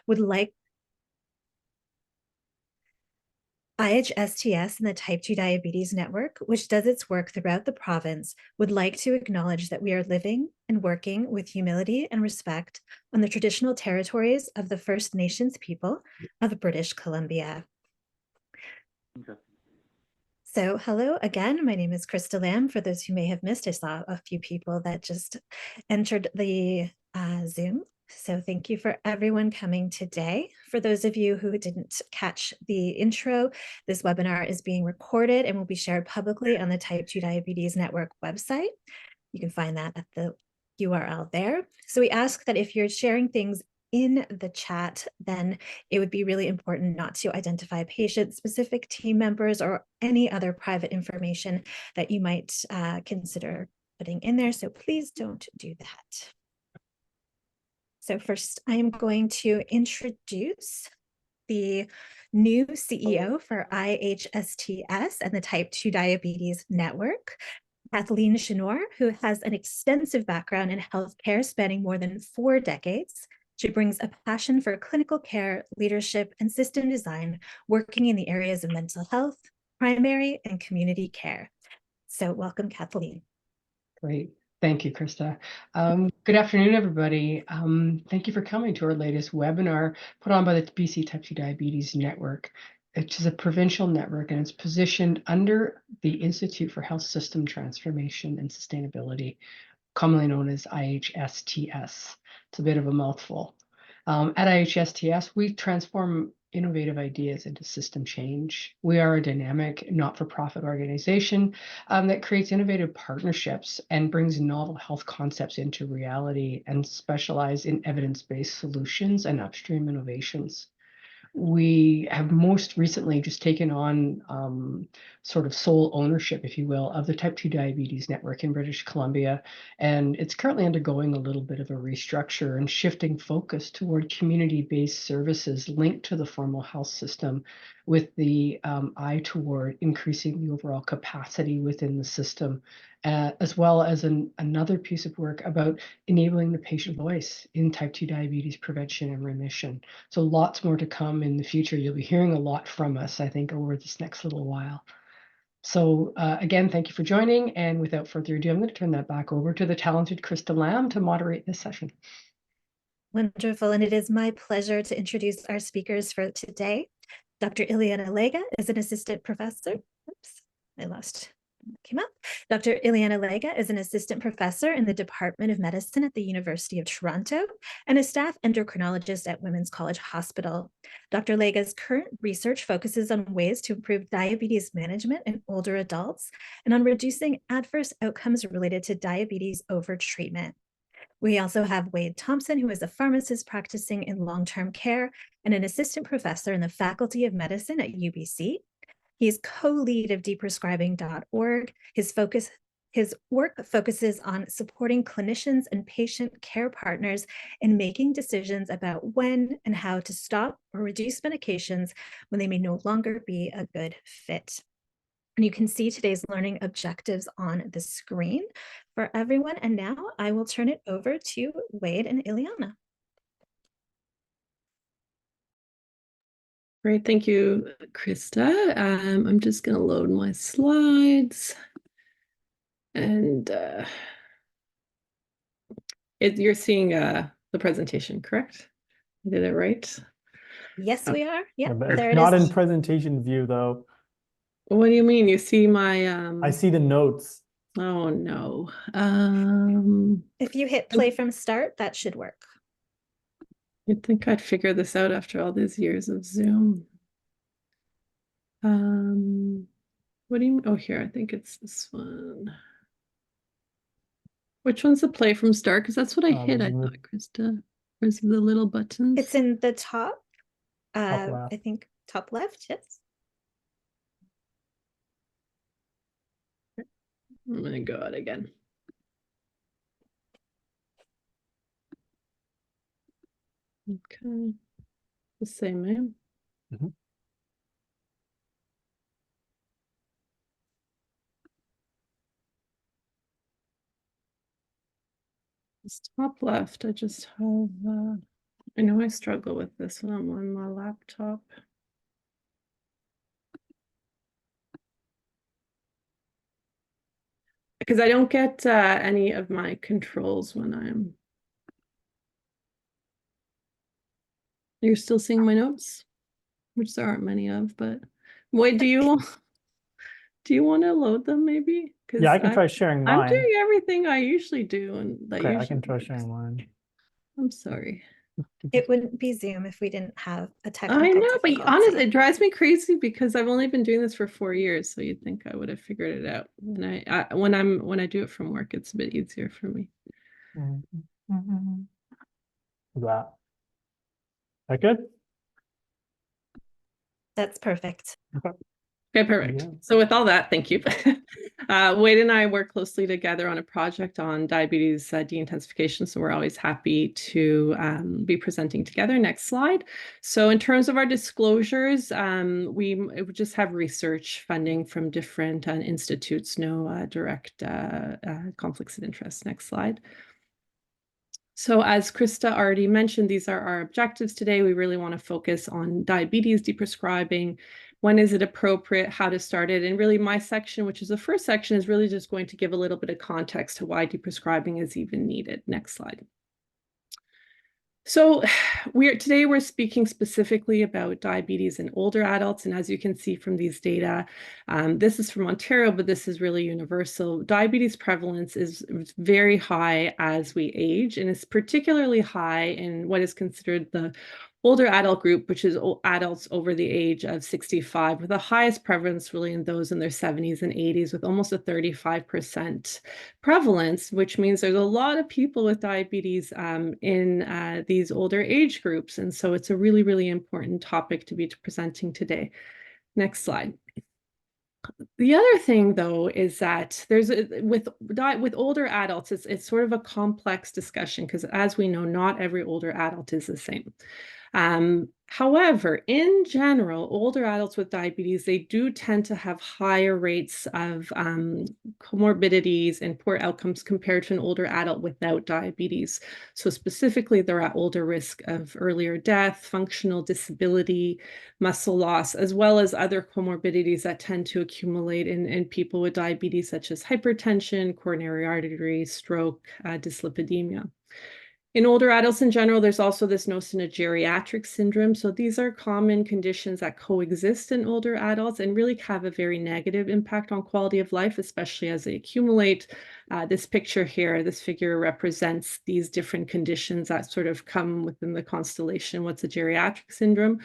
would like IHSTS and the Type 2 Diabetes Network, which does its work throughout the province, would like to acknowledge that we are living and working with humility and respect on the traditional territories of the First Nations people of British Columbia. Okay. So hello again, my name is Krista Lamb. For those who may have missed, I saw a few people that just entered the Zoom. So thank you for everyone coming today. For those of you who didn't catch the intro, this webinar is being recorded and will be shared publicly on the Type 2 Diabetes Network website. You can find that at the URL there. So we ask that if you're sharing things in the chat, then it would be really important not to identify patient-specific team members or any other private information that you might consider putting in there. So please don't do that. So first, I am going to introduce the new CEO for IHSTS and the Type 2 Diabetes Network, Kathleen Chenor, who has an extensive background in healthcare spanning more than 4 decades. She brings a passion for clinical care, leadership, and system design, working in the areas of mental health, primary, and community care. So welcome, Kathleen. Great. Thank you, Krista. Good afternoon, everybody. Thank you for coming to our latest webinar put on by the BC Type 2 Diabetes Network, which is a provincial network, and it's positioned under the Institute for Health System Transformation and Sustainability, commonly known as IHSTS. It's a bit of a mouthful. At IHSTS, we transform innovative ideas into system change. We are a dynamic, not-for-profit organization that creates innovative partnerships and brings novel health concepts into reality and specialize in evidence-based solutions and upstream innovations. We have most recently just taken on sort of sole ownership, if you will, of the Type 2 Diabetes Network in British Columbia, and it's currently undergoing a little bit of a restructure and shifting focus toward community-based services linked to the formal health system, with the eye toward increasing the overall capacity within the system, as well as another piece of work about enabling the patient voice in Type 2 diabetes prevention and remission. So lots more to come in the future. You'll be hearing a lot from us, I think, over this next little while. So again, thank you for joining. And without further ado, I'm going to turn that back over to the talented Krista Lamb to moderate this session. Wonderful. And it is my pleasure to introduce our speakers for today. Dr. Iliana and Wade is an assistant professor. Oops, I lost. Came up. Dr. Iliana and Wade is an assistant professor in the Department of Medicine at the University of Toronto and a staff endocrinologist at Women's College Hospital. Dr. Wade's current research focuses on ways to improve diabetes management in older adults and on reducing adverse outcomes related to diabetes overtreatment. We also have Wade Thompson, who is a pharmacist practicing in long-term care and an assistant professor in the Faculty of Medicine at UBC. He's co-lead of deprescribing.org. His work focuses on supporting clinicians and patient care partners in making decisions about when and how to stop or reduce medications when they may no longer be a good fit. And you can see today's learning objectives on the screen for everyone. And now I will turn it over to Wade and Iliana. Great, thank you, Krista. I'm just going to load my slides. And you're seeing the presentation, correct? I did it right? Yes, we are. Yeah, It's there it not is. in presentation view, though. What do you mean? You see my... I see the notes. Oh, no. If you hit play from start, that should work. You'd think I'd figure this out after all these years of Zoom. What do you mean? Oh, here, I think it's this one. Which one's the play from start? Because that's what I hit, I thought, Krista. Where's the little buttons? It's in the top, left. I think top left, yes. I'm going to go out again. Okay. The same name. Mm-hmm. It's top left. I just have I know I struggle with this when I'm on my laptop. Because I don't get any of my controls when I'm... You're still seeing my notes? Which there aren't many of, but... Wait, do you want to load them maybe? Because Yeah, I can try sharing I'm mine. doing everything I usually do, and that Okay, I usually can try works. sharing mine. I'm sorry. It wouldn't be Zoom if we didn't have a I technical know, but difficulty. honestly, it drives me crazy because I've only been doing this for 4 years, so you'd think I would have figured it out. And when I do it from work, it's a bit easier for me. That. That good? That's perfect. Okay, perfect. Yeah. So with all that, thank you. Wade and I work closely together on a project on diabetes de-intensification, so we're always happy to be presenting together. Next slide. So in terms of our disclosures, we just have research funding from different institutes, no direct conflicts of interest. Next slide. So as Krista already mentioned, these are our objectives today. We really want to focus on diabetes, deprescribing, when is it appropriate, how to start it, and really my section, which is the first section, is really just going to give a little bit of context to why deprescribing is even needed. Next slide. So today we're speaking specifically about diabetes in older adults. And as you can see from these data, this is from Ontario, but this is really universal. Diabetes prevalence is very high as we age, and it's particularly high in what is considered the older adult group, which is adults over the age of 65, with the highest prevalence really in those in their 70s and 80s, with almost a 35% prevalence, which means there's a lot of people with diabetes in these older age groups. And so it's a really, really important topic to be presenting today. Next slide. The other thing, though, is that with older adults, it's sort of a complex discussion because, as we know, not every older adult is the same. However, in general, older adults with diabetes, they do tend to have higher rates of comorbidities and poor outcomes compared to an older adult without diabetes. So specifically, they're at older risk of earlier death, functional disability, muscle loss, as well as other comorbidities that tend to accumulate in people with diabetes, such as hypertension, coronary artery, stroke, dyslipidemia. In older adults in general, there's also this notion of geriatric syndrome. So these are common conditions that coexist in older adults and really have a very negative impact on quality of life, especially as they accumulate. This picture here, this figure represents these different conditions that sort of come within the constellation. What's a geriatric syndrome?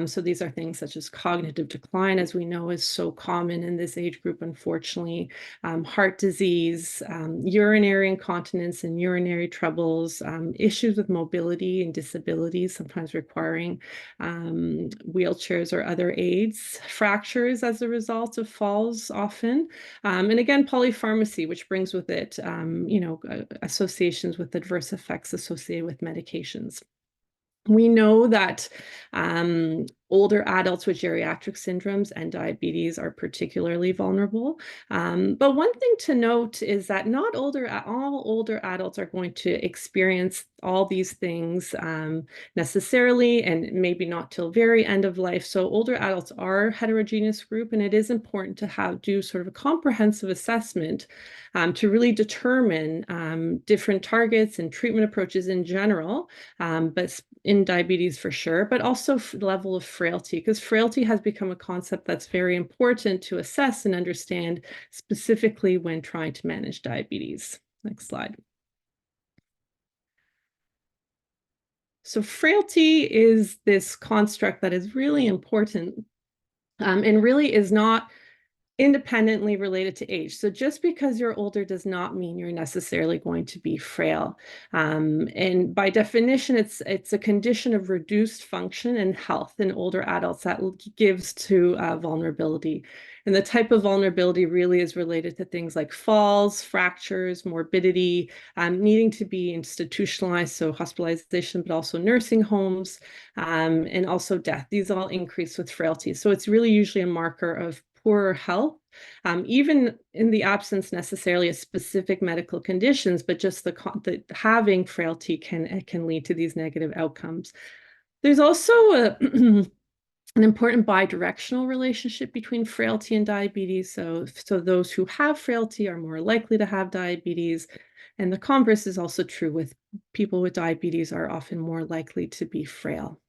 So these are things such as cognitive decline, as we know is so common in this age group, unfortunately, heart disease, urinary incontinence and urinary troubles, issues with mobility and disabilities, sometimes requiring wheelchairs or other aids, fractures as a result of falls often, and again, polypharmacy, which brings with it, associations with adverse effects associated with medications. We know that older adults with geriatric syndromes and diabetes are particularly vulnerable. But one thing to note is that not all older adults are going to experience all these things necessarily, and maybe not till very end of life. So older adults are a heterogeneous group, and it is important to do sort of a comprehensive assessment to really determine different targets and treatment approaches in general, but in diabetes for sure, but also level of frailty, because frailty has become a concept that's very important to assess and understand, specifically when trying to manage diabetes. Next slide. So frailty is this construct that is really important and really is not independently related to age. So just because you're older does not mean you're necessarily going to be frail. And by definition, it's a condition of reduced function and health in older adults that gives to vulnerability. And the type of vulnerability really is related to things like falls, fractures, morbidity, needing to be institutionalized, so hospitalization, but also nursing homes, and also death. These all increase with frailty. So it's really usually a marker of poorer health even in the absence necessarily of specific medical conditions, but just the having frailty can lead to these negative outcomes. There's also an important bidirectional relationship between frailty and diabetes. So those who have frailty are more likely to have diabetes. And the converse is also true with people with diabetes are often more likely to be frail.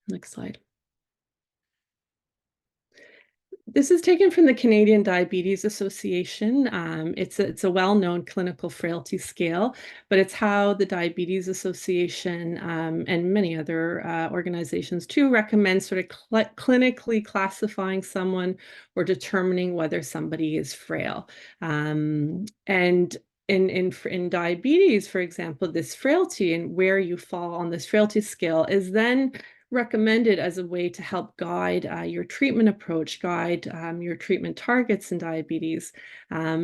Next slide. This is taken from the Canadian Diabetes Association. It's a well-known clinical frailty scale, but it's how the Diabetes Association and many other organizations too recommend sort of clinically classifying someone or determining whether somebody is frail. And in diabetes, for example, this frailty and where you fall on this frailty scale is then recommended as a way to help guide your treatment approach, guide your treatment targets in diabetes,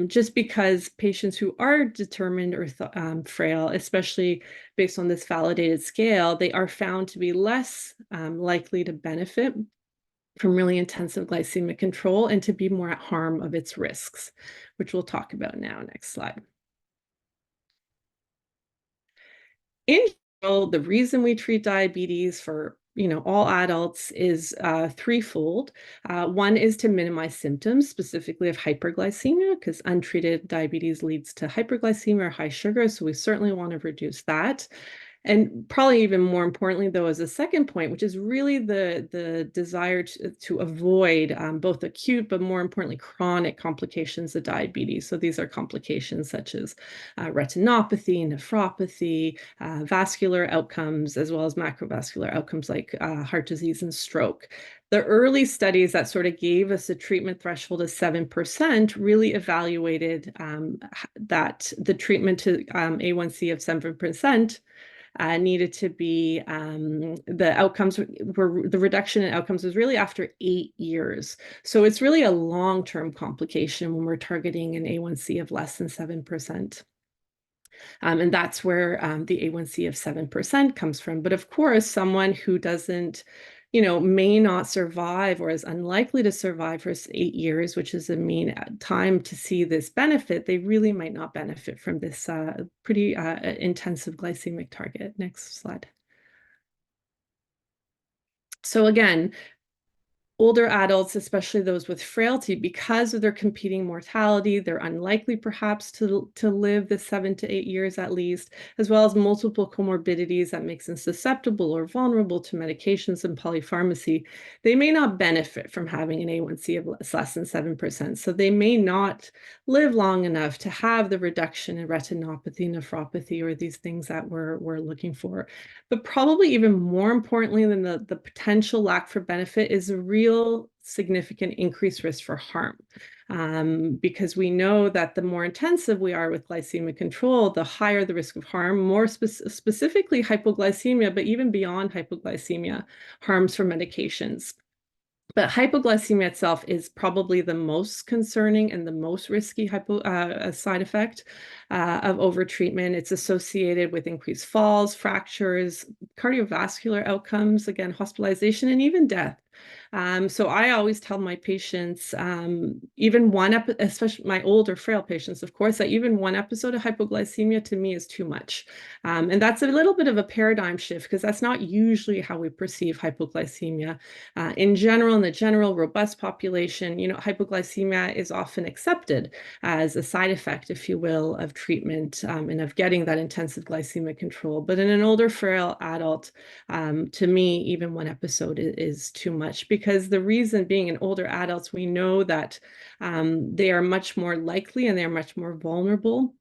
just because patients who are determined or frail, especially based on this validated scale, they are found to be less likely to benefit from really intensive glycemic control and to be more at harm of its risks, which we'll talk about now. Next slide. In general, the reason we treat diabetes for all adults is threefold. One is to minimize symptoms, specifically of hyperglycemia, because untreated diabetes leads to hyperglycemia or high sugar, so we certainly want to reduce that. And probably even more importantly, though, as a second point, which is really the desire to avoid both acute, but more importantly, chronic complications of diabetes. So these are complications such as retinopathy, nephropathy, vascular outcomes, as well as macrovascular outcomes like heart disease and stroke. The early studies that sort of gave us a treatment threshold of 7% really evaluated that the treatment to A1C of 7% needed to be, the outcomes were, the reduction in outcomes was really after 8 years. So it's really a long-term complication when we're targeting an A1C of less than 7%. And that's where the A1C of 7% comes from. But of course, someone who doesn't, may not survive or is unlikely to survive for 8 years, which is a mean time to see this benefit, they really might not benefit from this pretty intensive glycemic target. Next slide. So again, older adults, especially those with frailty, because of their competing mortality, they're unlikely perhaps to live the 7 to 8 years at least, as well as multiple comorbidities that makes them susceptible or vulnerable to medications and polypharmacy. They may not benefit from having an A1C of less than 7%. So they may not live long enough to have the reduction in retinopathy, nephropathy, or these things that we're looking for. But probably even more importantly than the potential lack for benefit is a real significant increased risk for harm. Because we know that the more intensive we are with glycemic control, the higher the risk of harm, more specifically hypoglycemia, but even beyond hypoglycemia, harms from medications. But hypoglycemia itself is probably the most concerning and the most risky side effect of overtreatment. It's associated with increased falls, fractures, cardiovascular outcomes, again, hospitalization, and even death. So I always tell my patients, even especially my older frail patients, of course, that even one episode of hypoglycemia to me is too much. And that's a little bit of a paradigm shift because that's not usually how we perceive hypoglycemia. In general, in the general robust population, hypoglycemia is often accepted as a side effect, if you will, of treatment and of getting that intensive glycemic control. But in an older frail adult, to me, even one episode is too much, because the reason being in older adults, we know that they are much more likely and they're much more vulnerable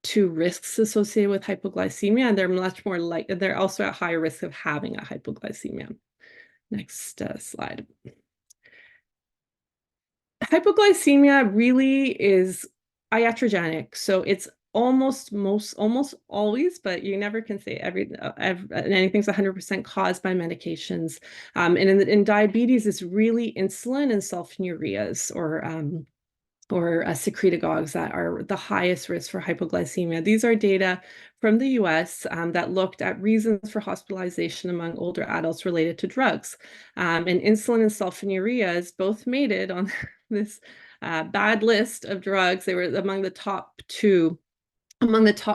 to risks associated with hypoglycemia, and they're much more they're also at higher risk of having a hypoglycemia. Next slide. Hypoglycemia really is iatrogenic, so it's almost always, but you never can say anything's 100% caused by medications. And in diabetes, it's really insulin and sulfonylureas or secretagogues that are the highest risk for hypoglycemia. These are data from the US that looked at reasons for hospitalization among older adults related to drugs. And insulin and sulfonylureas both made it on this bad list of drugs. They were among the top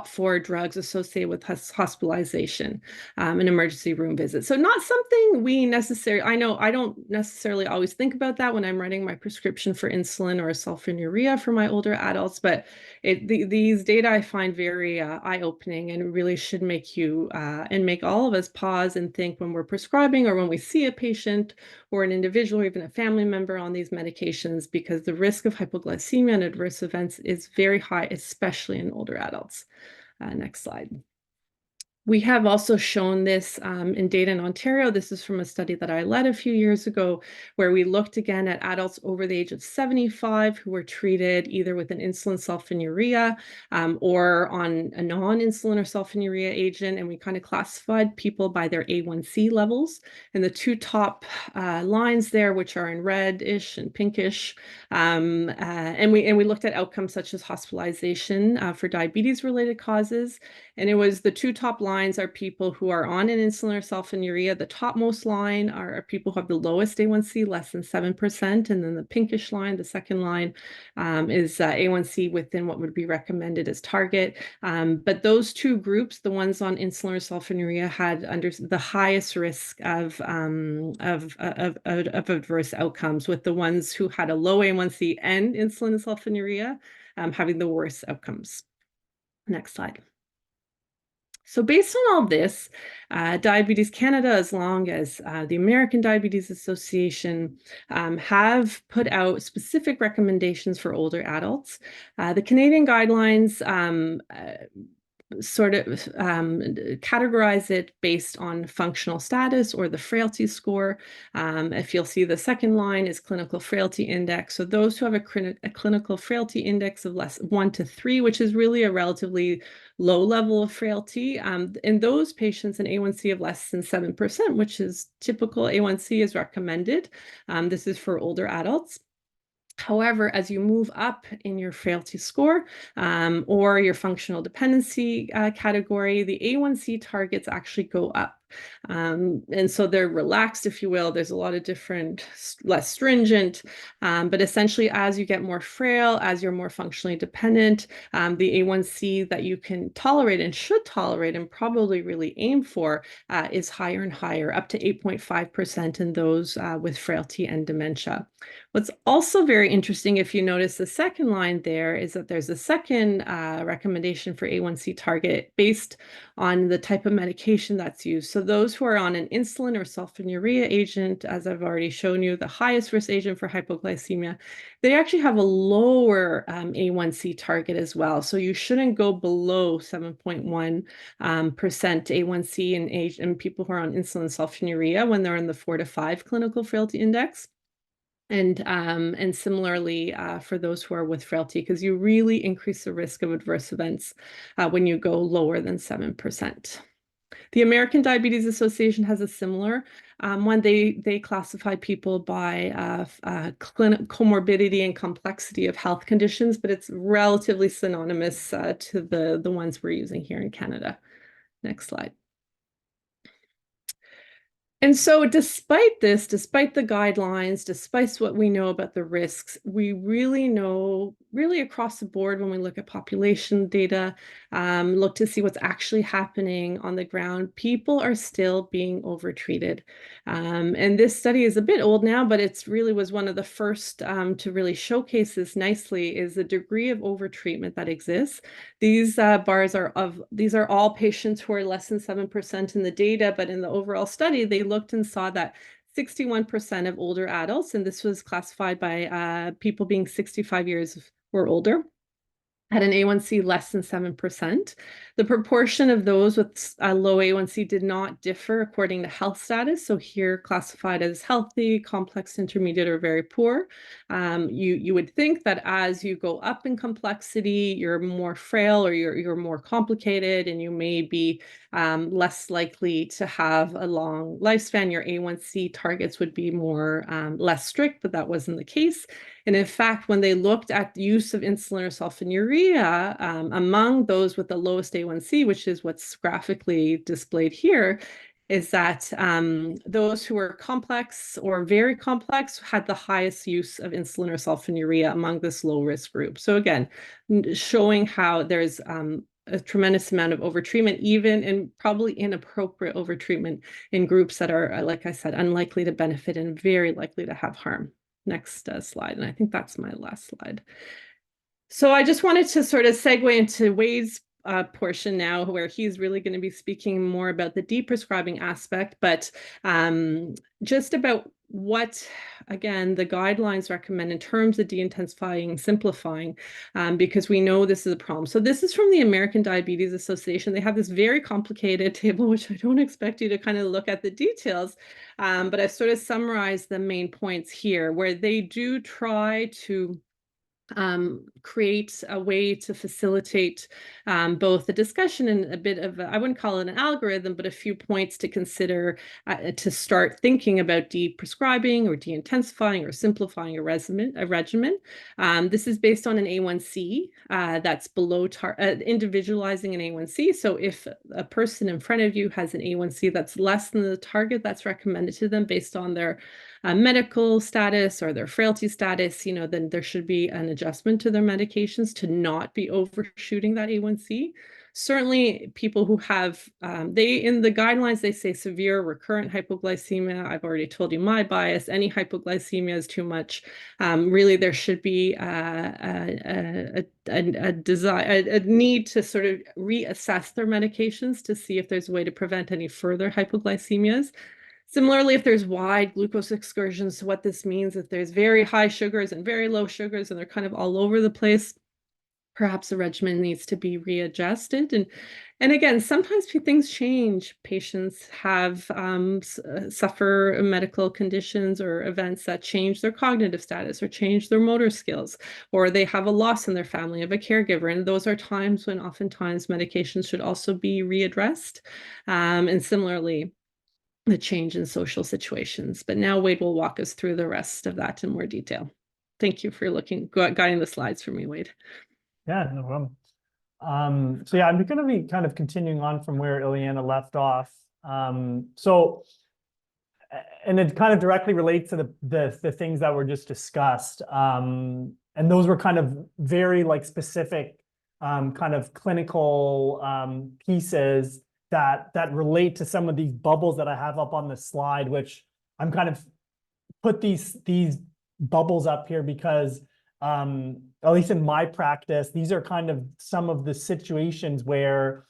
4 drugs associated with hospitalization and emergency room visits. So not something we necessarily, I know I don't necessarily always think about that when I'm writing my prescription for insulin or sulfonylurea for my older adults, but these data I find very eye-opening and really should make you and make all of us pause and think when we're prescribing or when we see a patient or an individual or even a family member on these medications, because the risk of hypoglycemia and adverse events is very high, especially in older adults. Next slide. We have also shown this in data in Ontario. This is from a study that I led a few years ago, where we looked again at adults over the age of 75 who were treated either with an insulin sulfonylurea or on a non-insulin or sulfonylurea agent. And we kind of classified people by their A1C levels. And the 2 top lines there, which are in reddish and pinkish, and we looked at outcomes such as hospitalization for diabetes-related causes. And it was the 2 top lines are people who are on an insulin or sulfonylurea. The topmost line are people who have the lowest A1C, less than 7%. And then the pinkish line, the second line, is A1C within what would be recommended as target. But those 2 groups, the ones on insulin or sulfonylurea, had under the highest risk of adverse outcomes, with the ones who had a low A1C and insulin and sulfonylurea having the worst outcomes. Next slide. So based on all this, Diabetes Canada, as long as the American Diabetes Association, have put out specific recommendations for older adults. The Canadian guidelines sort of categorize it based on functional status or the frailty score. If you'll see, the second line is clinical frailty index. So those who have a clinical frailty index of less 1 to 3, which is really a relatively low level of frailty. In those patients, an A1C of less than 7%, which is typical A1C, is recommended. This is for older adults. However, as you move up in your frailty score or your functional dependency category, the A1C targets actually go up. And so they're relaxed, if you will. There's a lot of different, less stringent, but essentially as you get more frail, as you're more functionally dependent, the A1C that you can tolerate and should tolerate and probably really aim for is higher and higher, up to 8.5% in those with frailty and dementia. What's also very interesting, if you notice the second line there, is that there's a second recommendation for A1C target based on the type of medication that's used. So those who are on an insulin or sulfonylurea agent, as I've already shown you, the highest risk agent for hypoglycemia, they actually have a lower A1C target as well. So you shouldn't go below 7.1% A1C in people who are on insulin and sulfonylurea when they're in the 4 to 5 clinical frailty index. And similarly for those who are with frailty, because you really increase the risk of adverse events when you go lower than 7%. The American Diabetes Association has a similar one. They classify people by comorbidity and complexity of health conditions, but it's relatively synonymous to the ones we're using here in Canada. Next slide. And so despite this, despite the guidelines, despite what we know about the risks, we really know, really across the board when we look at population data, look to see what's actually happening on the ground, people are still being overtreated. And this study is a bit old now, but it's really was one of the first to really showcase this nicely, is the degree of overtreatment that exists. These bars are these are all patients who are less than 7% in the data, but in the overall study, they looked and saw that 61% of older adults, and this was classified by people being 65 years or older, had an A1C less than 7%. The proportion of those with a low A1C did not differ according to health status. So here classified as healthy, complex, intermediate, or very poor. You would think that as you go up in complexity, you're more frail or you're more complicated, and you may be less likely to have a long lifespan. Your A1C targets would be more less strict, but that wasn't the case. And in fact, when they looked at the use of insulin or sulfonylurea among those with the lowest A1C, which is what's graphically displayed here, is that those who were complex or very complex had the highest use of insulin or sulfonylurea among this low-risk group. So again, showing how there's a tremendous amount of overtreatment, even in probably inappropriate overtreatment in groups that are, like I said, unlikely to benefit and very likely to have harm. Next slide, and I think that's my last slide. So I just wanted to sort of segue into Wade's portion now, where he's really going to be speaking more about the deprescribing aspect, but just about what, again, the guidelines recommend in terms of de-intensifying, simplifying, because we know this is a problem. So this is from the American Diabetes Association. They have this very complicated table, which I don't expect you to kind of look at the details, but I've sort of summarized the main points here, where they do try to create a way to facilitate both the discussion and a bit of, I wouldn't call it an algorithm, but a few points to consider to start thinking about deprescribing or de-intensifying or simplifying a regimen. This is based on an A1C that's below individualizing an A1C. So if a person in front of you has an A1C that's less than the target that's recommended to them based on their medical status or their frailty status, then there should be an adjustment to their medications to not be overshooting that A1C. Certainly people who have, in the guidelines, they say severe recurrent hypoglycemia. I've already told you my bias. Any hypoglycemia is too much. Really, there should be a need to sort of reassess their medications to see if there's a way to prevent any further hypoglycemias. Similarly, if there's wide glucose excursions, what this means, if there's very high sugars and very low sugars and they're kind of all over the place, perhaps the regimen needs to be readjusted. And again, sometimes things change. Patients have suffer medical conditions or events that change their cognitive status or change their motor skills, or they have a loss in their family of a caregiver. And those are times when oftentimes medications should also be readdressed. And similarly, the change in social situations. But now Wade will walk us through the rest of that in more detail. Thank you for guiding the slides for me, Wade. Yeah, no problem. So yeah, I'm going to be kind of continuing on from where Iliana left off. And it kind of directly relates to the things that were just discussed. And those were kind of very specific kind of clinical pieces that relate to some of these bubbles that I have up on the slide, which I'm kind of put these bubbles up here because at least in my practice, these are kind of some of the situations where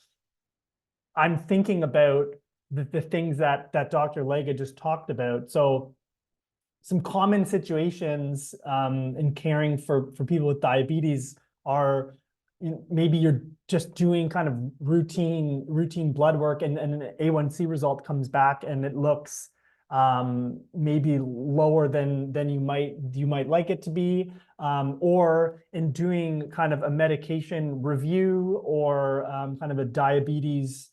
I'm thinking about the things that Dr. Lega just talked about. So some common situations in caring for people with diabetes are, maybe you're just doing kind of routine blood work and an A1C result comes back and it looks maybe lower than you might like it to be, or in doing kind of a medication review or kind of a diabetes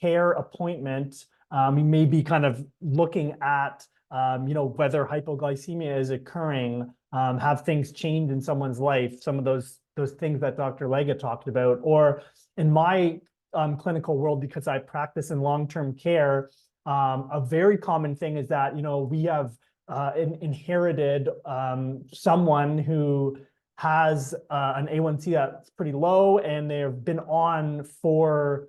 care appointment, we may be kind of looking at whether hypoglycemia is occurring, have things changed in someone's life, some of those things that Dr. Lega talked about. Or in my clinical world, because I practice in long-term care, a very common thing is that, we have inherited someone who has an A1C that's pretty low and they've been on for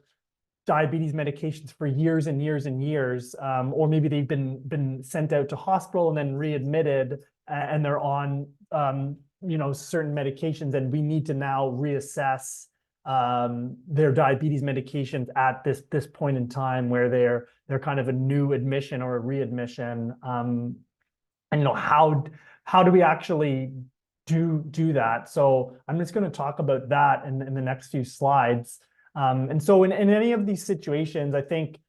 diabetes medications for years and years and years, or maybe they've been sent out to hospital and then readmitted and they're on certain medications, and we need to now reassess their diabetes medications at this point in time where they're kind of a new admission or a readmission. And how do we actually do that? So I'm just going to talk about that in the next few slides. And so in any of these situations, I think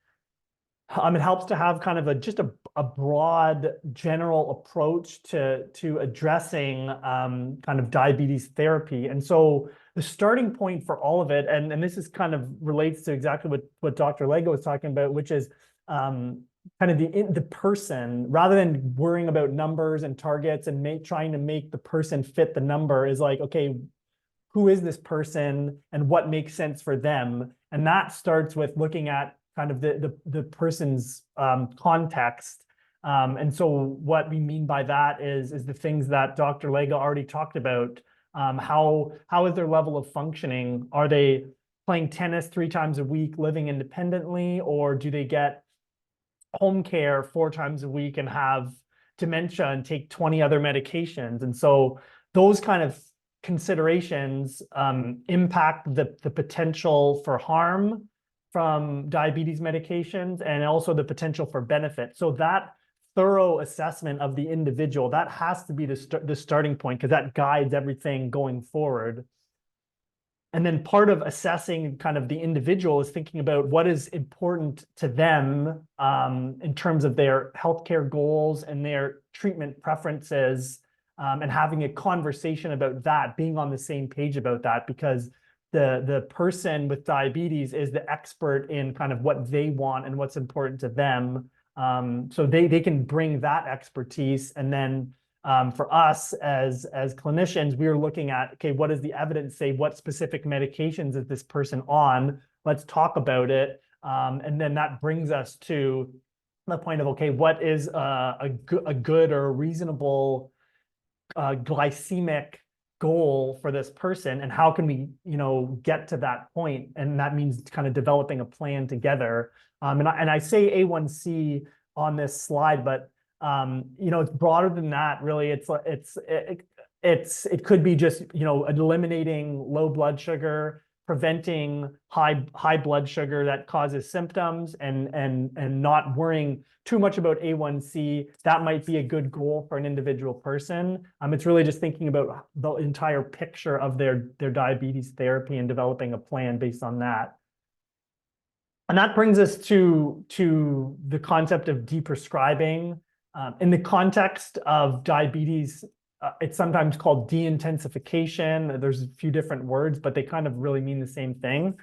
it helps to have kind of just a broad general approach to addressing kind of diabetes therapy. And so the starting point for all of it, and this is kind of relates to exactly what Dr. Lega was talking about, which is kind of the person, rather than worrying about numbers and targets and trying to make the person fit the number, is like, okay, who is this person and what makes sense for them? And that starts with looking at kind of the person's context. And so what we mean by that is the things that Dr. Lega already talked about. How is their level of functioning? Are they playing tennis 3 times a week, living independently, or do they get home care 4 times a week and have dementia and take 20 other medications? And so those kind of considerations impact the potential for harm from diabetes medications and also the potential for benefit. So that thorough assessment of the individual, that has to be the starting point, because that guides everything going forward. And then part of assessing kind of the individual is thinking about what is important to them in terms of their healthcare goals and their treatment preferences, and having a conversation about that, being on the same page about that, because the person with diabetes is the expert in kind of what they want and what's important to them. So they can bring that expertise. And then for us as clinicians, we are looking at, okay, what does the evidence say? What specific medications is this person on? Let's talk about it. And then that brings us to the point of, okay, what is a good or a reasonable glycemic goal for this person, and how can we, get to that point? And that means kind of developing a plan together. And I say A1C on this slide, but it's broader than that. Really, it could be just eliminating low blood sugar, preventing high blood sugar that causes symptoms, and not worrying too much about A1C. That might be a good goal for an individual person. It's really just thinking about the entire picture of their diabetes therapy and developing a plan based on that. And that brings us to the concept of deprescribing. In the context of diabetes, it's sometimes called de-intensification. There's a few different words, but they kind of really mean the same thing.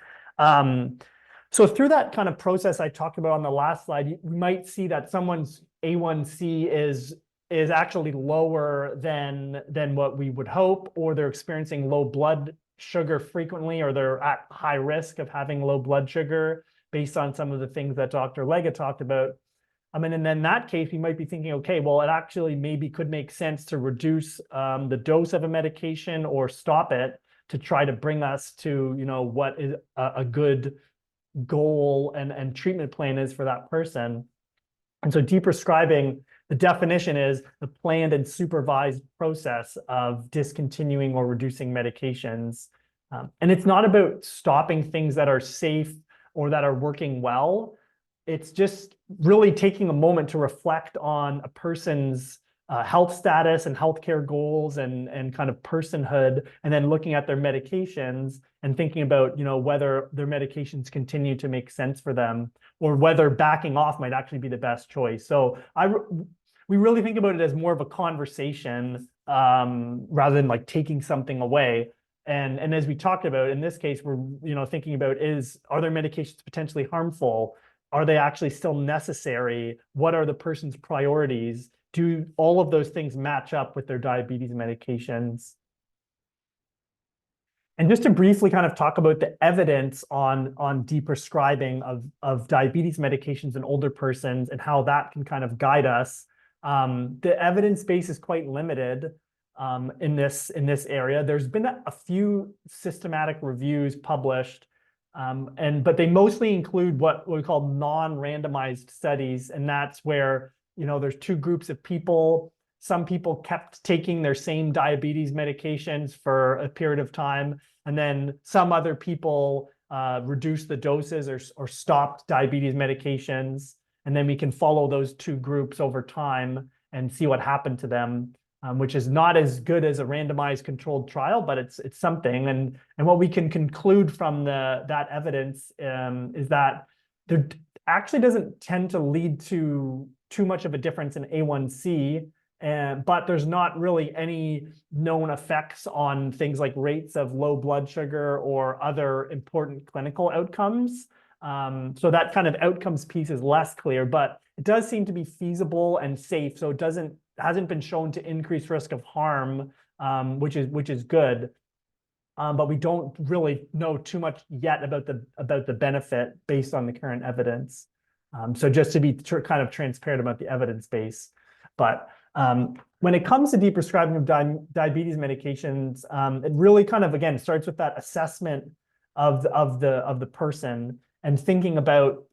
So through that kind of process I talked about on the last slide, you might see that someone's A1C is actually lower than what we would hope, or they're experiencing low blood sugar frequently, or they're at high risk of having low blood sugar based on some of the things that Dr. Lega talked about. And then in that case, we might be thinking, okay, well, it actually maybe could make sense to reduce the dose of a medication or stop it to try to bring us to, what is a good goal and treatment plan is for that person. And so deprescribing, the definition is the planned and supervised process of discontinuing or reducing medications. And it's not about stopping things that are safe or that are working well. It's just really taking a moment to reflect on a person's health status and healthcare goals and kind of personhood, and then looking at their medications and thinking about, whether their medications continue to make sense for them, or whether backing off might actually be the best choice. So we really think about it as more of a conversation rather than like taking something away. And as we talked about, in this case, we're thinking about are their medications potentially harmful? Are they actually still necessary? What are the person's priorities? Do all of those things match up with their diabetes medications? And just to briefly kind of talk about the evidence on deprescribing of diabetes medications in older persons and how that can kind of guide us. The evidence base is quite limited in this area. There's been a few systematic reviews published, but they mostly include what we call non-randomized studies, and that's where there's 2 groups of people. Some people kept taking their same diabetes medications for a period of time, and then some other people reduced the doses or stopped diabetes medications, and then we can follow those 2 groups over time and see what happened to them, which is not as good as a randomized controlled trial, but it's something. And what we can conclude from that evidence is that there actually doesn't tend to lead to too much of a difference in A1C, but there's not really any known effects on things like rates of low blood sugar or other important clinical outcomes. So that kind of outcomes piece is less clear, but it does seem to be feasible and safe. So it hasn't been shown to increase risk of harm, which is good. but we don't really know too much yet about the benefit based on the current evidence. So just to be kind of transparent about the evidence base. But when it comes to deprescribing of diabetes medications, it really kind of, again, starts with that assessment of the person and thinking about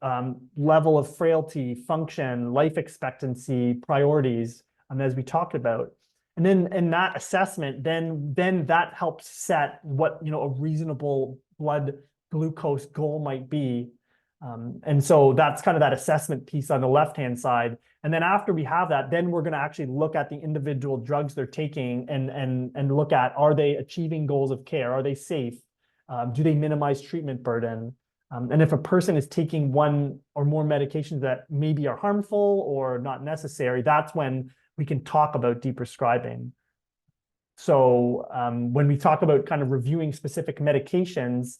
level of frailty, function, life expectancy, priorities, as we talked about. And then in that assessment, then that helps set what, a reasonable blood glucose goal might be. And so that's kind of that assessment piece on the left-hand side. And then after we have that, then we're going to actually look at the individual drugs they're taking and look at, are they achieving goals of care? Are they safe? Do they minimize treatment burden? And if a person is taking one or more medications that maybe are harmful or not necessary, that's when we can talk about deprescribing. So when we talk about kind of reviewing specific medications,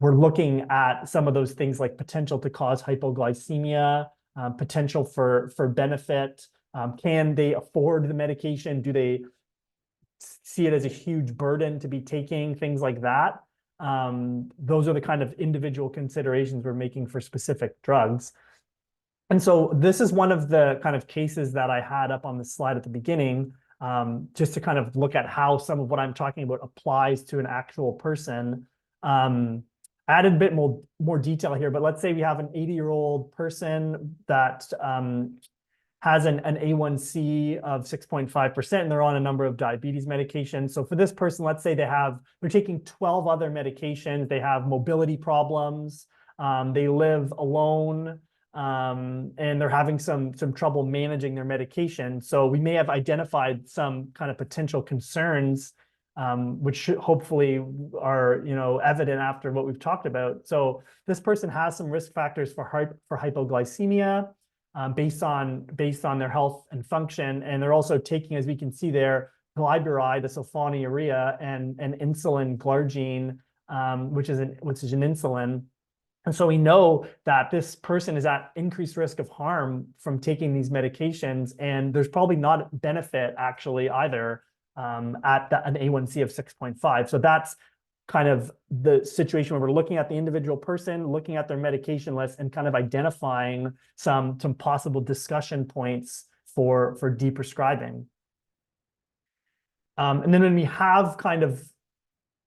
we're looking at some of those things like potential to cause hypoglycemia, potential for benefit. Can they afford the medication? Do they see it as a huge burden to be taking? Things like that. Those are the kind of individual considerations we're making for specific drugs. And so this is one of the kind of cases that I had up on the slide at the beginning, just to kind of look at how some of what I'm talking about applies to an actual person. Added a bit more detail here, but let's say we have an 80-year-old person that has an A1C of 6.5%, and they're on a number of diabetes medications. So for this person, let's say they're taking 12 other medications, they have mobility problems, they live alone, and they're having some trouble managing their medication. So we may have identified some kind of potential concerns, which hopefully are evident after what we've talked about. So this person has some risk factors for hypoglycemia based on their health and function, and they're also taking, as we can see there, glyburide, the sulfonylurea, and insulin glargine, which is an insulin. And so we know that this person is at increased risk of harm from taking these medications, and there's probably not benefit actually either at an A1C of 6.5. So that's kind of the situation where we're looking at the individual person, looking at their medication list, and kind of identifying some possible discussion points for deprescribing. And then when we have kind of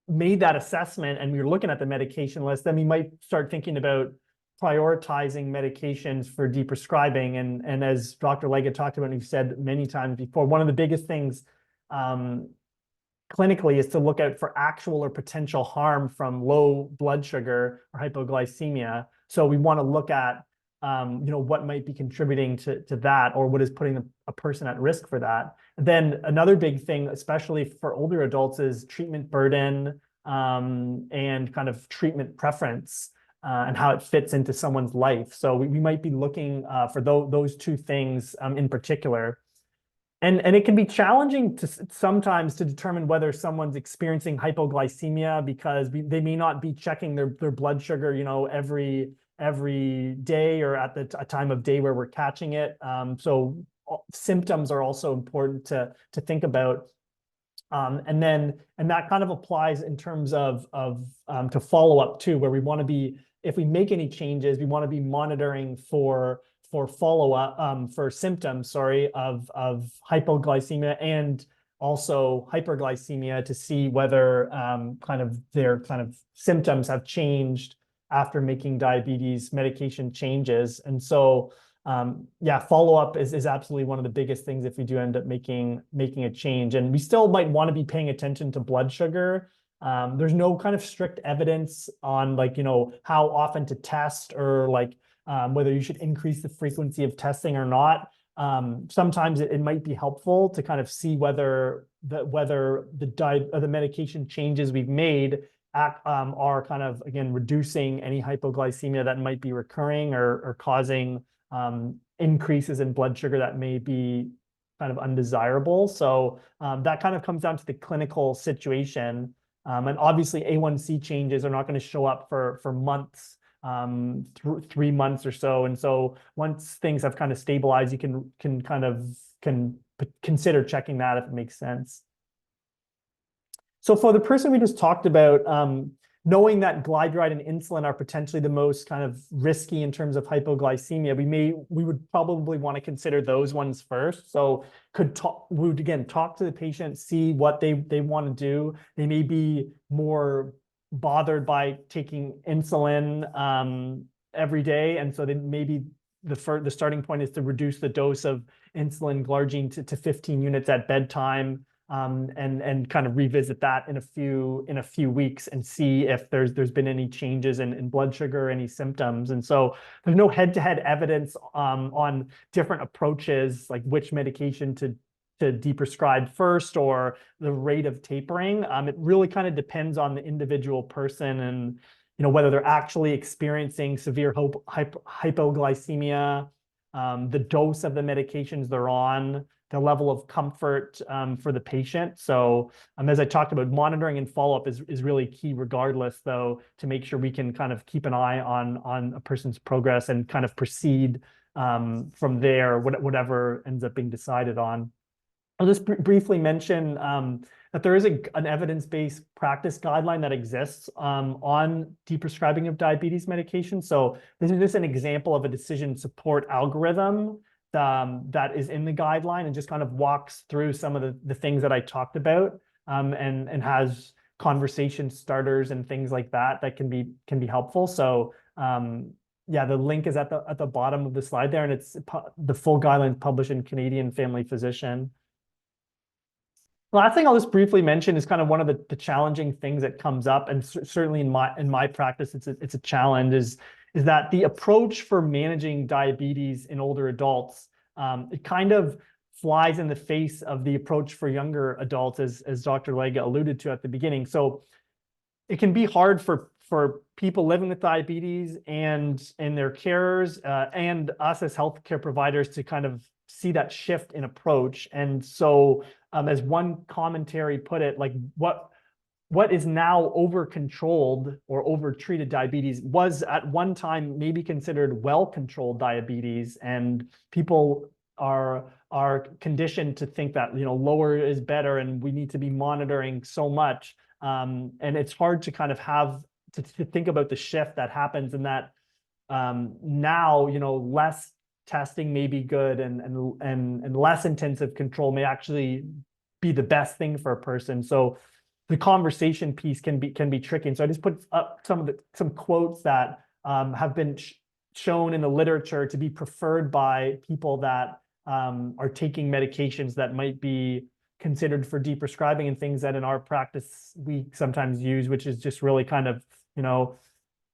made that assessment and we're looking at the medication list, then we might start thinking about prioritizing medications for deprescribing. And as Dr. Leggett talked about, and we've said many times before, one of the biggest things clinically is to look out for actual or potential harm from low blood sugar or hypoglycemia. So we want to look at what might be contributing to that, or what is putting a person at risk for that. Then another big thing, especially for older adults, is treatment burden and kind of treatment preference and how it fits into someone's life. So we might be looking for those two things in particular. And it can be challenging sometimes to determine whether someone's experiencing hypoglycemia because they may not be checking their blood sugar, every day or at a time of day where we're catching it. So symptoms are also important to think about. And that kind of applies in terms of to follow up too, where we want to be, if we make any changes, we want to be monitoring for follow-up for symptoms, of hypoglycemia and also hyperglycemia to see whether their symptoms have changed after making diabetes medication changes. And so follow-up is absolutely one of the biggest things if we do end up making a change. And we still might want to be paying attention to blood sugar. There's no kind of strict evidence on how often to test or whether you should increase the frequency of testing or not. Sometimes it might be helpful to kind of see whether the medication changes we've made are kind of, again, reducing any hypoglycemia that might be recurring or causing increases in blood sugar that may be kind of undesirable. So that kind of comes down to the clinical situation. And obviously A1C changes are not going to show up for months, 3 months or so. And so once things have kind of stabilized, you can consider checking that if it makes sense. So for the person we just talked about, knowing that glyceride and insulin are potentially the most kind of risky in terms of hypoglycemia, we would probably want to consider those ones first. So we would again talk to the patient, see what they want to do. They may be more bothered by taking insulin every day, and so then maybe the starting point is to reduce the dose of insulin glargine to 15 units at bedtime. And kind of revisit that in a few weeks and see if there's been any changes in blood sugar, any symptoms. And so there's no head-to-head evidence on different approaches, like which medication to deprescribe first or the rate of tapering. It really kind of depends on the individual person and whether they're actually experiencing severe hypoglycemia, the dose of the medications they're on, the level of comfort for the patient. So as I talked about, monitoring and follow-up is really key regardless, though, to make sure we can kind of keep an eye on a person's progress and kind of proceed from there, whatever ends up being decided on. I'll just briefly mention that there is an evidence-based practice guideline that exists on deprescribing of diabetes medication. So this is just an example of a decision support algorithm that is in the guideline and just kind of walks through some of the things that I talked about and has conversation starters and things like that can be helpful. So yeah, the link is at the bottom of the slide there, and it's the full guidelines published in Canadian Family Physician. The last thing I'll just briefly mention is kind of one of the challenging things that comes up, and certainly in my practice, it's a challenge, is that the approach for managing diabetes in older adults, it kind of flies in the face of the approach for younger adults, as Dr. Lega alluded to at the beginning. So it can be hard for people living with diabetes and their carers and us as healthcare providers to kind of see that shift in approach. And so as one commentary put it, like what is now over-controlled or over-treated diabetes was at one time maybe considered well-controlled diabetes, and people are conditioned to think that lower is better and we need to be monitoring so much. And it's hard to kind of have to think about the shift that happens in that now less testing may be good and less intensive control may actually be the best thing for a person. So the conversation piece can be tricky. And so I just put up some quotes that have been shown in the literature to be preferred by people that are taking medications that might be considered for deprescribing, and things that in our practice we sometimes use, which is just really kind of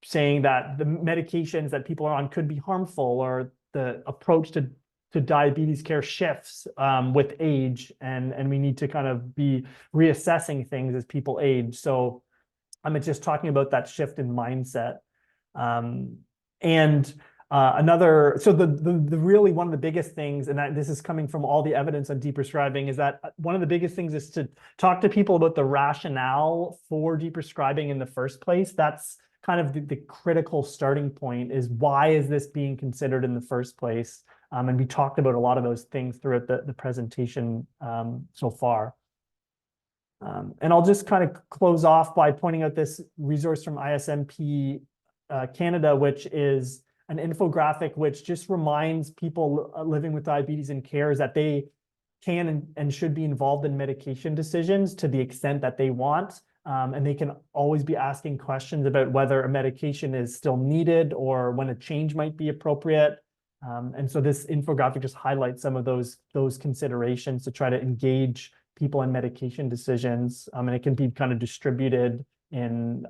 saying that the medications that people are on could be harmful, or the approach to diabetes care shifts with age, and we need to kind of be reassessing things as people age. So I'm just talking about that shift in mindset. So the really one of the biggest things, and this is coming from all the evidence on deprescribing, is that one of the biggest things is to talk to people about the rationale for deprescribing in the first place. That's kind of the critical starting point, is why is this being considered in the first place? And we talked about a lot of those things throughout the presentation so far. And I'll just kind of close off by pointing out this resource from ISMP Canada, which is an infographic which just reminds people living with diabetes and cares that they can and should be involved in medication decisions to the extent that they want. And they can always be asking questions about whether a medication is still needed or when a change might be appropriate. And so this infographic just highlights some of those considerations to try to engage people in medication decisions. And it can be kind of distributed in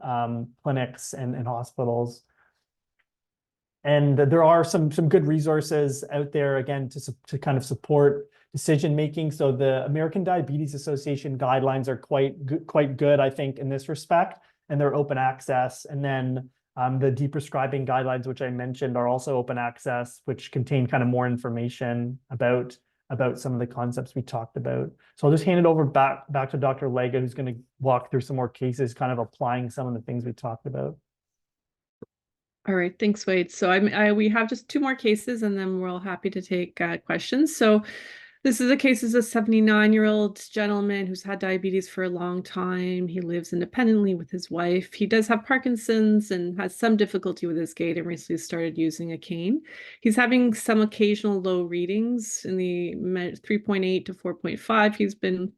clinics and hospitals. And there are some good resources out there, again, to kind of support decision making. So the American Diabetes Association guidelines are quite good, I think, in this respect, and they're open access. And then the deprescribing guidelines, which I mentioned, are also open access, which contain kind of more information about some of the concepts we talked about. So I'll just hand it over back to Dr. Lega, who's going to walk through some more cases, kind of applying some of the things we talked about. All right, thanks, Wade. So we have just two more cases, and then we're all happy to take questions. So This is a case of a 79-year-old gentleman who's had diabetes for a long time. He lives independently with his wife. He does have Parkinson's and has some difficulty with his gait and recently started using a cane. He's having some occasional low readings in the 3.8 to 4.5. He's been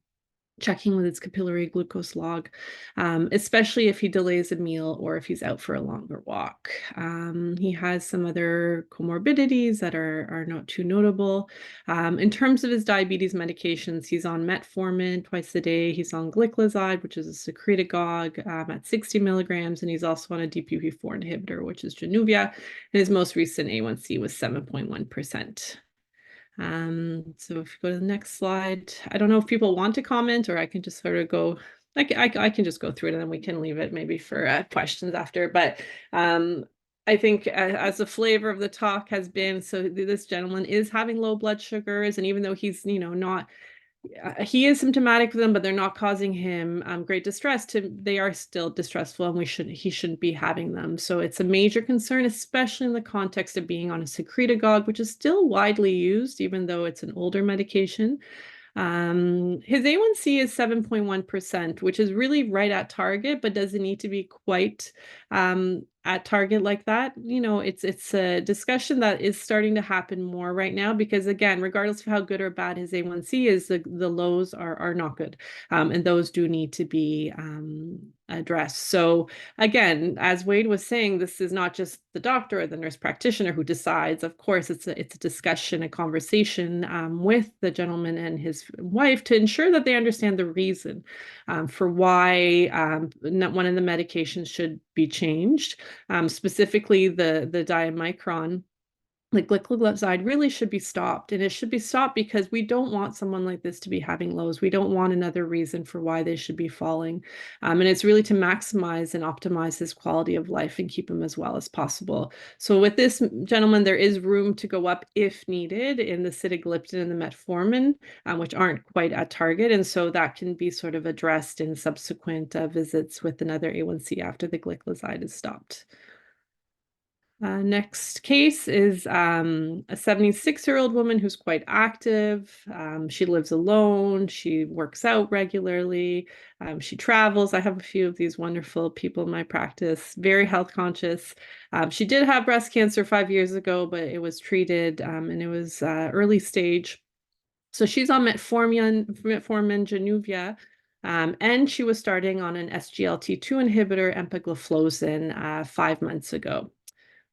checking with his capillary glucose log, especially if he delays a meal or if he's out for a longer walk. He has some other comorbidities that are not too notable. In terms of his diabetes medications, he's on metformin twice a day. He's on glycoside, which is a secretagogue at 60 milligrams, and he's also on a DPP-4 inhibitor, which is Januvia, and his most recent A1C was 7.1%. So if you go to the next slide, I don't know if people want to comment, or I can just sort of go, I can just go through it and then we can leave it maybe for questions after. But I think as the flavor of the talk has been, so this gentleman is having low blood sugars, and even though he's, not, he is symptomatic for them, but they're not causing him great distress. They are still distressful, and he shouldn't be having them. So it's a major concern, especially in the context of being on a secretagogue, which is still widely used, even though it's an older medication. His A1C is 7.1%, which is really right at target, but doesn't need to be quite at target like that. It's a discussion that is starting to happen more right now, because again, regardless of how good or bad his A1C is, the lows are not good, and those do need to be addressed. So again, as Wade was saying, this is not just the doctor or the nurse practitioner who decides. Of course, it's a discussion, a conversation with the gentleman and his wife to ensure that they understand the reason for why one of the medications should be changed. Specifically, the diamicron, the glycoside, really should be stopped. And it should be stopped because we don't want someone like this to be having lows. We don't want another reason for why they should be falling. And it's really to maximize and optimize his quality of life and keep him as well as possible. So with this gentleman, there is room to go up if needed in the sitagliptin and the metformin, which aren't quite at target. And so that can be sort of addressed in subsequent visits with another A1C after the glycoside is stopped. Next case is a 76-year-old woman who's quite active. She lives alone. She works out regularly. She travels. I have a few of these wonderful people in my practice, very health conscious. She did have breast cancer 5 years ago, but it was treated and it was early stage. So she's on metformin, Januvia. And she was starting on an SGLT2 inhibitor, empagliflozin, 5 months ago.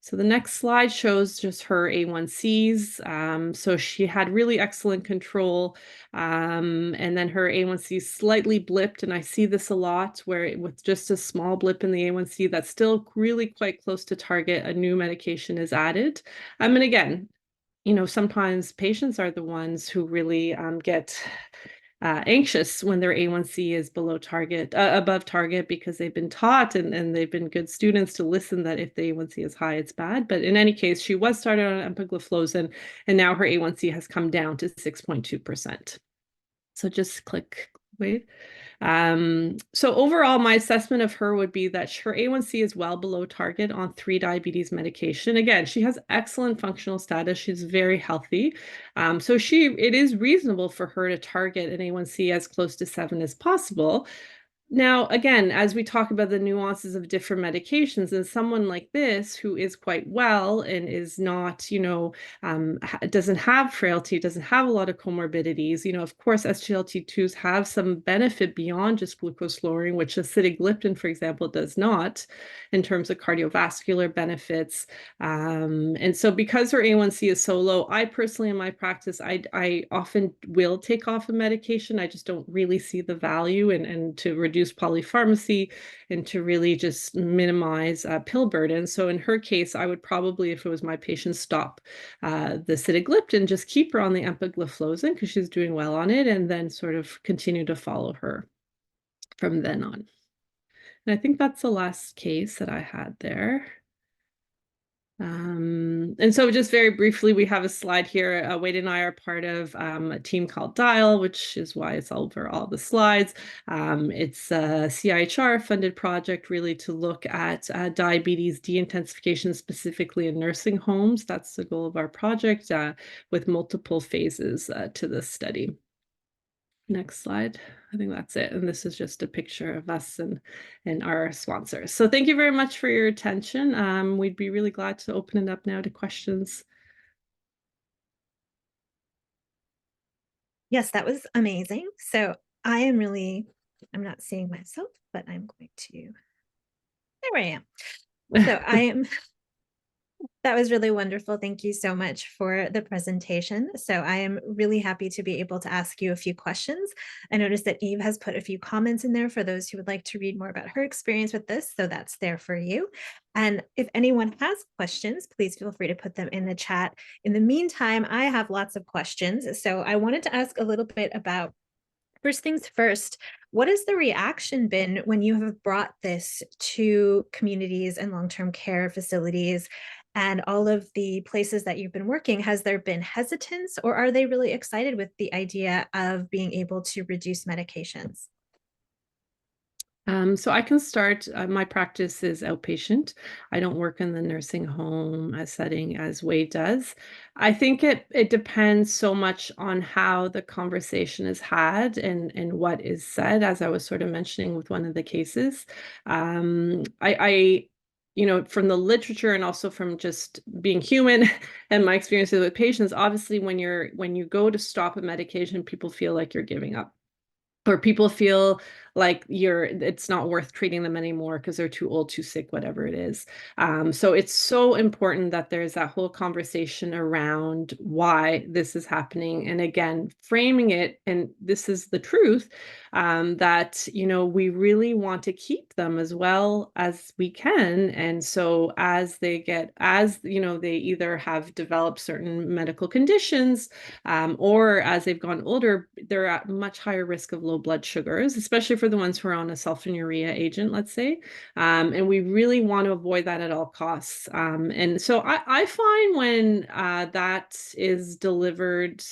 So the next slide shows just her A1Cs. So she had really excellent control. And then her A1C slightly blipped. And I see this a lot where with just a small blip in the A1C that's still really quite close to target, a new medication is added. And again, sometimes patients are the ones who really get anxious when their A1C is above target, because they've been taught and they've been good students to listen that if the A1C is high, it's bad. But in any case, she was started on empagliflozin, and now her A1C has come down to 6.2%. So just click, wait. So overall, my assessment of her would be that her A1C is well below target on 3 diabetes medication. Again, she has excellent functional status. She's very healthy. So it is reasonable for her to target an A1C as close to 7 as possible. Now, again, as we talk about the nuances of different medications, and someone like this who is quite well and is not, doesn't have frailty, doesn't have a lot of comorbidities, of course, SGLT2s have some benefit beyond just glucose lowering, which sitagliptin, for example, does not, in terms of cardiovascular benefits. And so because her A1C is so low, I personally, in my practice, I often will take off a medication. I just don't really see the value and to reduce polypharmacy and to really just minimize pill burden. So in her case, I would probably, if it was my patient, stop the sitagliptin, just keep her on the empagliflozin because she's doing well on it, and then sort of continue to follow her from then on. And I think that's the last case that I had there. And so just very briefly, we have a slide here. Wade and I are part of a team called DIAL, which is why it's over all the slides. It's a CIHR funded project really to look at diabetes de-intensification specifically in nursing homes. That's the goal of our project with multiple phases to this study. Next slide. I think that's it. And this is just a picture of us and our sponsors. So thank you very much for your attention. We'd be really glad to open it up now to questions. Yes, that was amazing. So I'm not seeing myself, but I'm going to, there I am. So that was really wonderful. Thank you so much for the presentation. So I am really happy to be able to ask you a few questions. I noticed that Eve has put a few comments in there for those who would like to read more about her experience with this. So that's there for you. And if anyone has questions, please feel free to put them in the chat. In the meantime, I have lots of questions. So I wanted to ask a little bit about, first things first, what has the reaction been when you have brought this to communities and long-term care facilities and all of the places that you've been working? Has there been hesitance, or are they really excited with the idea of being able to reduce medications? So I can start. My practice is outpatient. I don't work in the nursing home setting as Wade does. I think it depends so much on how the conversation is had and what is said, as I was sort of mentioning with one of the cases. I from the literature and also from just being human and my experiences with patients, obviously when you go to stop a medication, people feel like you're giving up. Or people feel like it's not worth treating them anymore because they're too old, too sick, whatever it is. So it's so important that there's that whole conversation around why this is happening. And again, framing it, and this is the truth, that, we really want to keep them as well as we can. And so they either have developed certain medical conditions, or as they've gone older, they're at much higher risk of low blood sugars, especially for the ones who are on a sulfonylurea agent, let's say. And we really want to avoid that at all costs. And so I find when that is delivered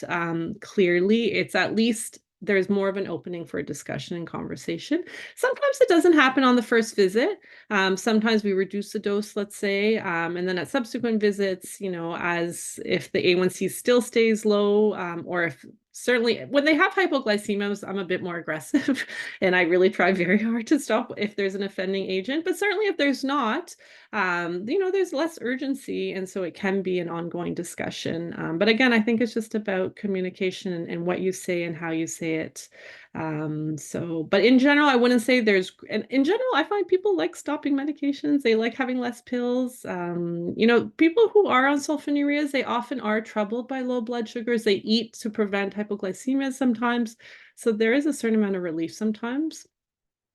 clearly, it's at least there's more of an opening for a discussion and conversation. Sometimes it doesn't happen on the first visit. Sometimes we reduce the dose, let's say, and then at subsequent visits, as if the A1C still stays low, or if certainly when they have hypoglycemias, I'm a bit more aggressive and I really try very hard to stop if there's an offending agent. But certainly if there's not, there's less urgency. And so it can be an ongoing discussion. But again, I think it's just about communication and what you say and how you say it. But in general, I wouldn't say and in general, I find people like stopping medications. They like having less pills. People who are on sulfonylureas, they often are troubled by low blood sugars. They eat to prevent hypoglycemia sometimes. So there is a certain amount of relief sometimes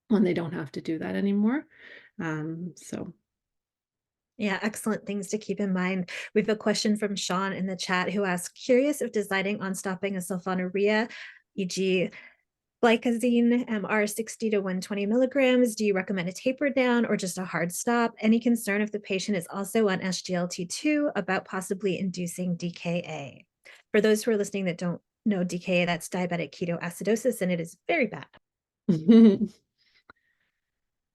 when they don't have to do that anymore. Yeah, excellent things to keep in mind. We have a question from Sean in the chat who asks, curious if deciding on stopping a sulfonylurea, e.g. glycosine MR 60 to 120 milligrams, do you recommend a taper down or just a hard stop? Any concern if the patient is also on SGLT2 about possibly inducing DKA? For those who are listening that don't know DKA, that's diabetic ketoacidosis, and it is very bad.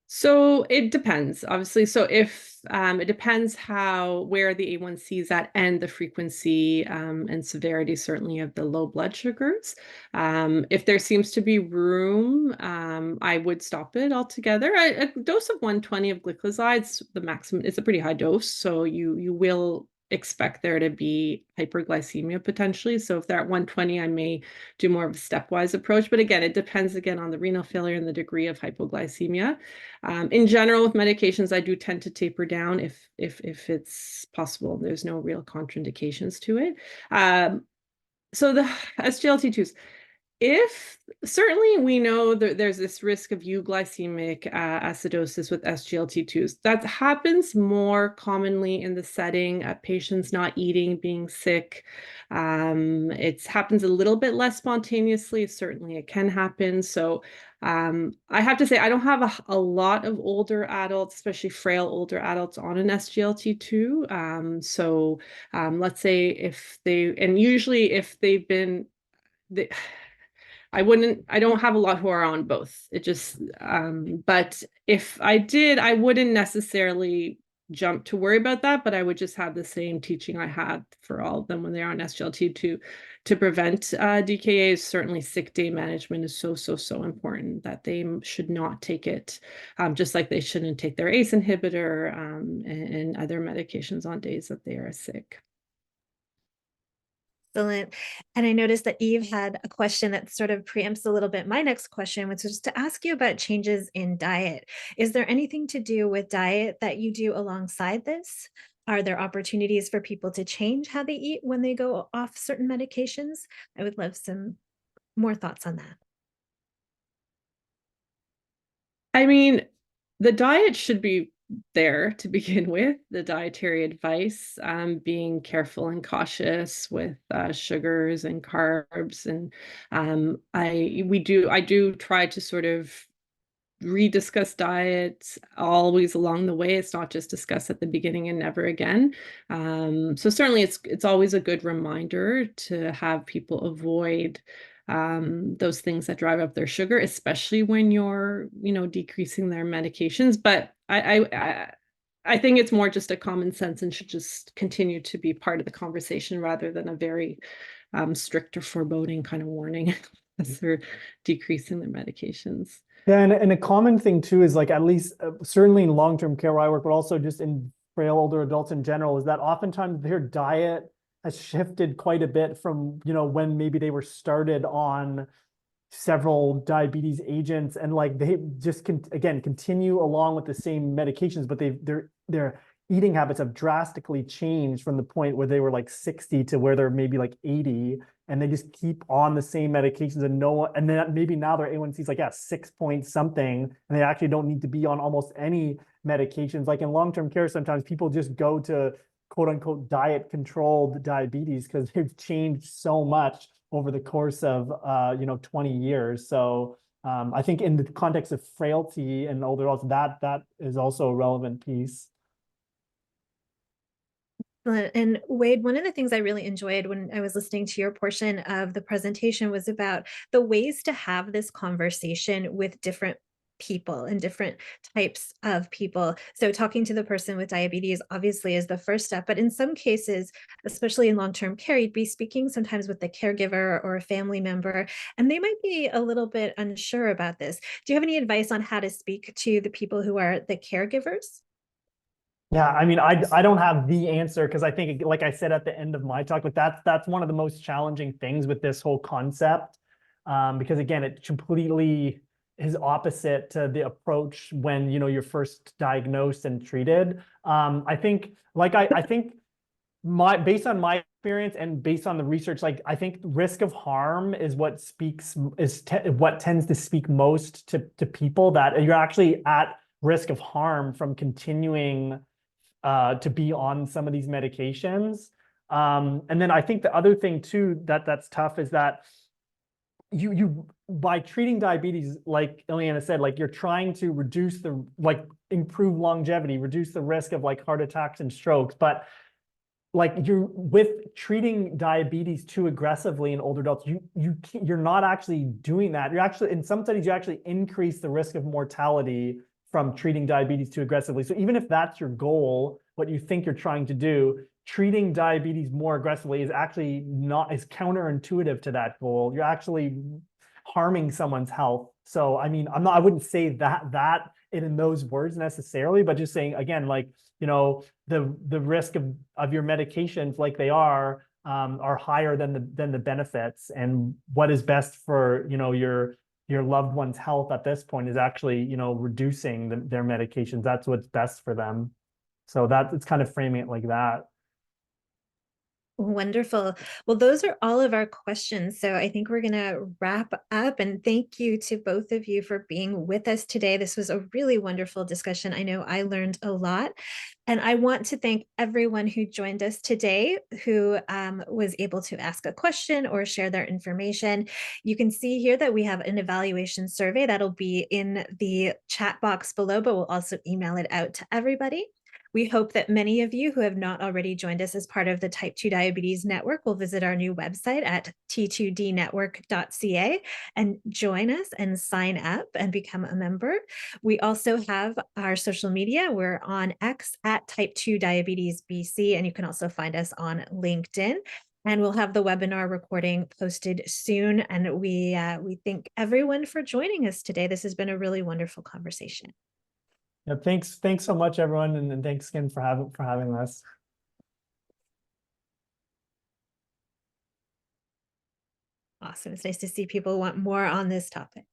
So it depends, obviously. So if it depends where the A1C is at and the frequency and severity, certainly, of the low blood sugars. If there seems to be room, I would stop it altogether. A dose of 120 of glycosides, the maximum, it's a pretty high dose. So you will expect there to be hyperglycemia potentially. So if they're at 120, I may do more of a stepwise approach. But again, it depends on the renal failure and the degree of hypoglycemia. In general, with medications, I do tend to taper down if it's possible. There's no real contraindications to it. So the SGLT2s, If certainly we know that there's this risk of euglycemic acidosis with SGLT2s. That happens more commonly in the setting of patients not eating, being sick. It happens a little bit less spontaneously. Certainly it can happen. So I have to say, I don't have a lot of older adults, especially frail older adults on an SGLT2. Let's say if they, and usually if they've been, I don't have a lot who are on both. It just, but if I did, I wouldn't necessarily jump to worry about that, but I would just have the same teaching I had for all of them when they're on SGLT2 to prevent DKAs. Certainly sick day management is so important that they should not take it, just like they shouldn't take their ACE inhibitor and other medications on days that they are sick. Excellent. And I noticed that Eve had a question that sort of preempts a little bit my next question, which is to ask you about changes in diet. Is there anything to do with diet that you do alongside this? Are there opportunities for people to change how they eat when they go off certain medications? I would love some more thoughts on that. I mean, the diet should be there to begin with, the dietary advice, being careful and cautious with sugars and carbs. And I do try to sort of rediscuss diet always along the way. It's not just discuss at the beginning and never again. So certainly it's always a good reminder to have people avoid those things that drive up their sugar, especially when you're, decreasing their medications. But I think it's more just a common sense and should just continue to be part of the conversation rather than a very strict or foreboding kind of warning as they're decreasing their medications. Yeah, and a common thing too is like, at least certainly in long-term care where I work, but also just in frail older adults in general, is that oftentimes their diet has shifted quite a bit from, when maybe they were started on several diabetes agents, and like they just continue along with the same medications, but their eating habits have drastically changed from the point where they were like 60 to where they're maybe like 80, and they just keep on the same medications, and then maybe now their A1C is like 6 point something, and they actually don't need to be on almost any medications. Like in long-term care, sometimes people just go to quote unquote diet controlled diabetes because they've changed so much over the course of 20 years. So I think in the context of frailty and older adults, that is also a relevant piece. And Wade, one of the things I really enjoyed when I was listening to your portion of the presentation was about the ways to have this conversation with different people and different types of people. So talking to the person with diabetes obviously is the first step, but in some cases, especially in long-term care, you'd be speaking sometimes with the caregiver or a family member, and they might be a little bit unsure about this. Do you have any advice on how to speak to the people who are the caregivers? Yeah, I mean, I don't have the answer, because I think, like I said at the end of my talk, but that's one of the most challenging things with this whole concept, because again, it completely is opposite to the approach when you're first diagnosed and treated. I think, I think based on my experience and based on the research, like I think risk of harm is what what tends to speak most to people, that you're actually at risk of harm from continuing to be on some of these medications. And then I think the other thing too that's tough is that you by treating diabetes, like Iliana said, like you're trying to reduce improve longevity, reduce the risk of like heart attacks and strokes, but like with treating diabetes too aggressively in older adults, you're not actually doing that. You're actually, in some studies, you actually increase the risk of mortality from treating diabetes too aggressively. So even if that's your goal, what you think you're trying to do, treating diabetes more aggressively is actually is counterintuitive to that goal. You're actually harming someone's health. So I mean, I wouldn't say that in those words necessarily, but just saying again, like, the risk of your medications, like they are higher than the benefits, and what is best for your loved one's health at this point is actually reducing their medications. That's what's best for them. So it's kind of framing it like that. Wonderful. Well, those are all of our questions. So I think we're going to wrap up, and thank you to both of you for being with us today. This was a really wonderful discussion. I know I learned a lot, and I want to thank everyone who joined us today, who was able to ask a question or share their information. You can see here that we have an evaluation survey that'll be in the chat box below, but we'll also email it out to everybody. We hope that many of you who have not already joined us as part of the Type 2 Diabetes Network will visit our new website at t2dnetwork.ca and join us and sign up and become a member. We also have our social media. We're on X at Type 2 Diabetes BC, and you can also find us on LinkedIn. And we'll have the webinar recording posted soon. And we thank everyone for joining us today. This has been a really wonderful conversation. Yeah, thanks so much, everyone, and thanks again for having us. Awesome. It's nice to see people want more on this topic.